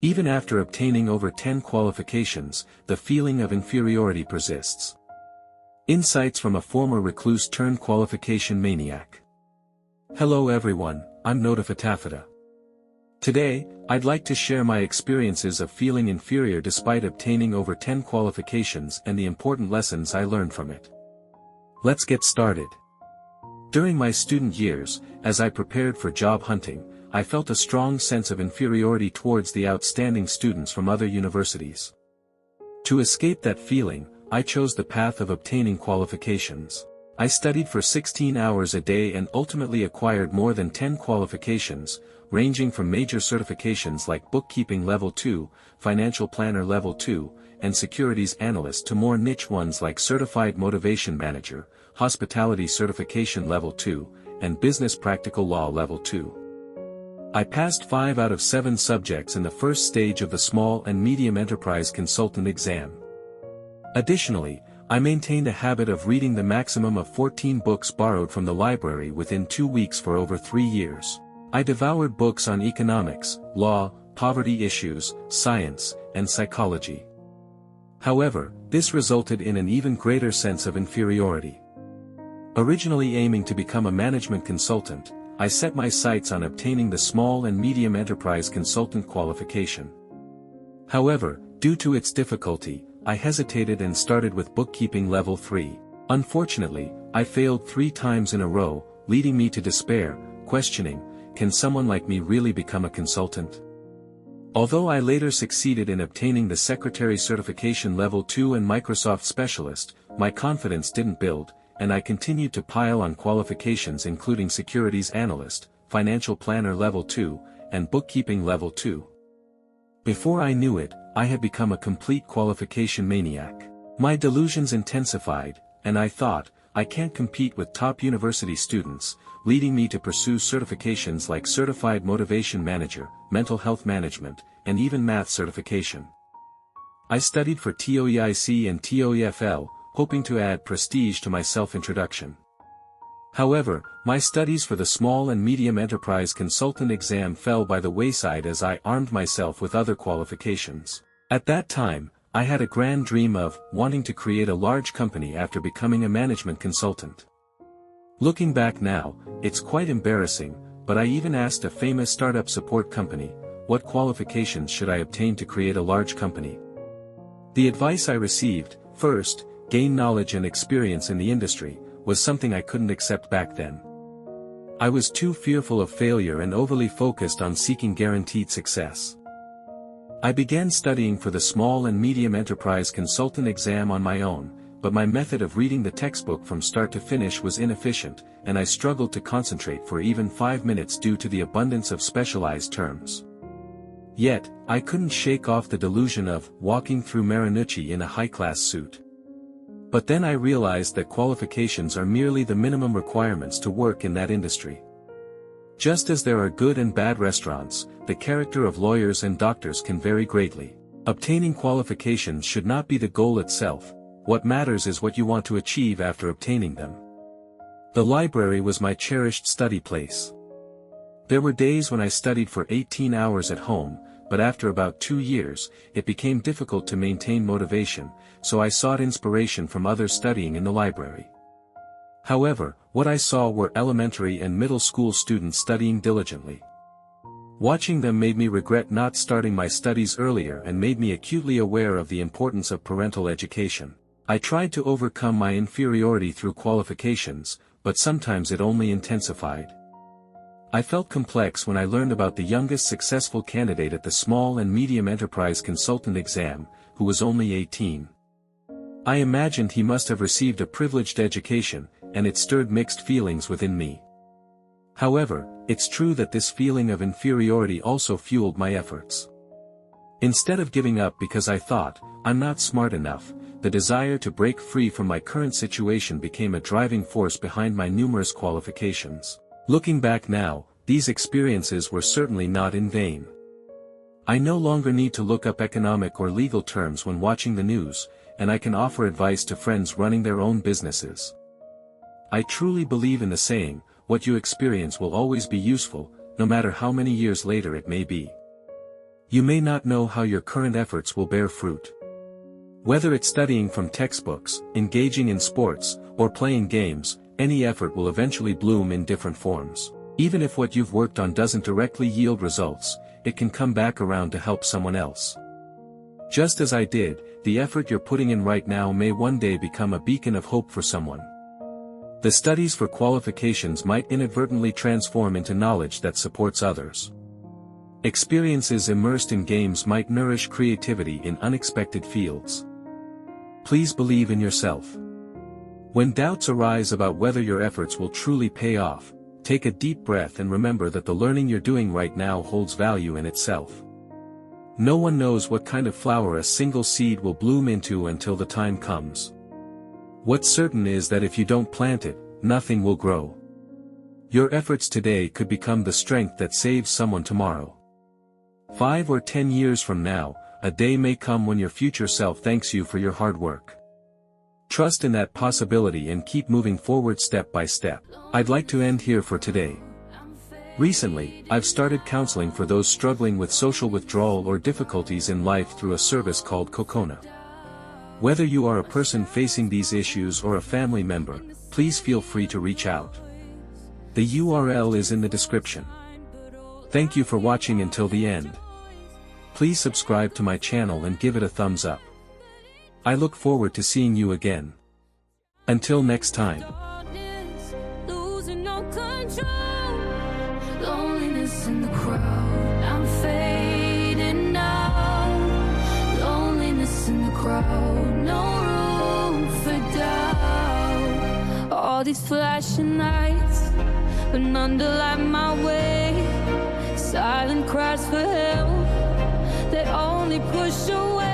Even after obtaining over 10 qualifications, the feeling of inferiority persists. Insights from a former recluse turned qualification maniac. Hello everyone, I'm Notifatafata. Today, I'd like to share my experiences of feeling inferior despite obtaining over 10 qualifications and the important lessons I learned from it. Let's get started. During my student years, as I prepared for job hunting, I felt a strong sense of inferiority towards the outstanding students from other universities. To escape that feeling, I chose the path of obtaining qualifications. I studied for 16 hours a day and ultimately acquired more than 10 qualifications, ranging from major certifications like Bookkeeping Level 2, Financial Planner Level 2, and Securities Analyst to more niche ones like Certified Motivation Manager, Hospitality Certification Level 2, and Business Practical Law Level 2. I passed 5 out of 7 subjects in the first stage of the Small and Medium Enterprise Consultant exam. Additionally, I maintained a habit of reading the maximum of 14 books borrowed from the library within 2 weeks for over 3 years. I devoured books on economics, law, poverty issues, science, and psychology. However, this resulted in an even greater sense of inferiority. Originally aiming to become a management consultant, I set my sights on obtaining the Small and Medium Enterprise Consultant qualification. However, due to its difficulty, I hesitated and started with Bookkeeping Level 3. Unfortunately, I failed 3 times in a row, leading me to despair, questioning, can someone like me really become a consultant? Although I later succeeded in obtaining the Secretary Certification Level 2 and Microsoft Specialist, my confidence didn't build, and I continued to pile on qualifications including Securities Analyst, Financial Planner Level 2, and Bookkeeping Level 2. Before I knew it, I had become a complete qualification maniac. My delusions intensified, and I thought, I can't compete with top university students, leading me to pursue certifications like Certified Motivation Manager, Mental Health Management, and even Math Certification. I studied for TOEIC and TOEFL, hoping to add prestige to my self-introduction. However, my studies for the Small and Medium Enterprise Consultant exam fell by the wayside as I armed myself with other qualifications. At that time, I had a grand dream of wanting to create a large company after becoming a management consultant. Looking back now, it's quite embarrassing, but I even asked a famous startup support company, what qualifications should I obtain to create a large company? The advice I received, first, gain knowledge and experience in the industry, was something I couldn't accept back then. I was too fearful of failure and overly focused on seeking guaranteed success. I began studying for the Small and Medium Enterprise Consultant exam on my own, but my method of reading the textbook from start to finish was inefficient, and I struggled to concentrate for even 5 minutes due to the abundance of specialized terms. Yet, I couldn't shake off the delusion of walking through Marinucci in a high-class suit. But then I realized that qualifications are merely the minimum requirements to work in that industry. Just as there are good and bad restaurants, the character of lawyers and doctors can vary greatly. Obtaining qualifications should not be the goal itself, what matters is what you want to achieve after obtaining them. The library was my cherished study place. There were days when I studied for 18 hours at home, but after about 2 years, it became difficult to maintain motivation, so I sought inspiration from others studying in the library. However, what I saw were elementary and middle school students studying diligently. Watching them made me regret not starting my studies earlier and made me acutely aware of the importance of parental education. I tried to overcome my inferiority through qualifications, but sometimes it only intensified. I felt complex when I learned about the youngest successful candidate at the Small and Medium Enterprise Consultant exam, who was only 18. I imagined he must have received a privileged education, and it stirred mixed feelings within me. However, it's true that this feeling of inferiority also fueled my efforts. Instead of giving up because I thought, I'm not smart enough, the desire to break free from my current situation became a driving force behind my numerous qualifications. Looking back now, these experiences were certainly not in vain. I no longer need to look up economic or legal terms when watching the news, and I can offer advice to friends running their own businesses. I truly believe in the saying, what you experience will always be useful, no matter how many years later it may be. You may not know how your current efforts will bear fruit. Whether it's studying from textbooks, engaging in sports, or playing games, any effort will eventually bloom in different forms. Even if what you've worked on doesn't directly yield results, it can come back around to help someone else. Just as I did, the effort you're putting in right now may one day become a beacon of hope for someone. The studies for qualifications might inadvertently transform into knowledge that supports others. Experiences immersed in games might nourish creativity in unexpected fields. Please believe in yourself. When doubts arise about whether your efforts will truly pay off, take a deep breath and remember that the learning you're doing right now holds value in itself. No one knows what kind of flower a single seed will bloom into until the time comes. What's certain is that if you don't plant it, nothing will grow. Your efforts today could become the strength that saves someone tomorrow. 5 or 10 years from now, a day may come when your future self thanks you for your hard work. Trust in that possibility and keep moving forward step by step. I'd like to end here for today. Recently, I've started counseling for those struggling with social withdrawal or difficulties in life through a service called Kokona. Whether you are a person facing these issues or a family member, please feel free to reach out. The URL is in the description. Thank you for watching until the end. Please subscribe to my channel and give it a thumbs up. I look forward to seeing you again. Until next time. Loneliness in the crowd, I'm fading now. Loneliness in the crowd, no room for doubt. All these flashing lights, but none to light my way. Silent cries for help, they only push away.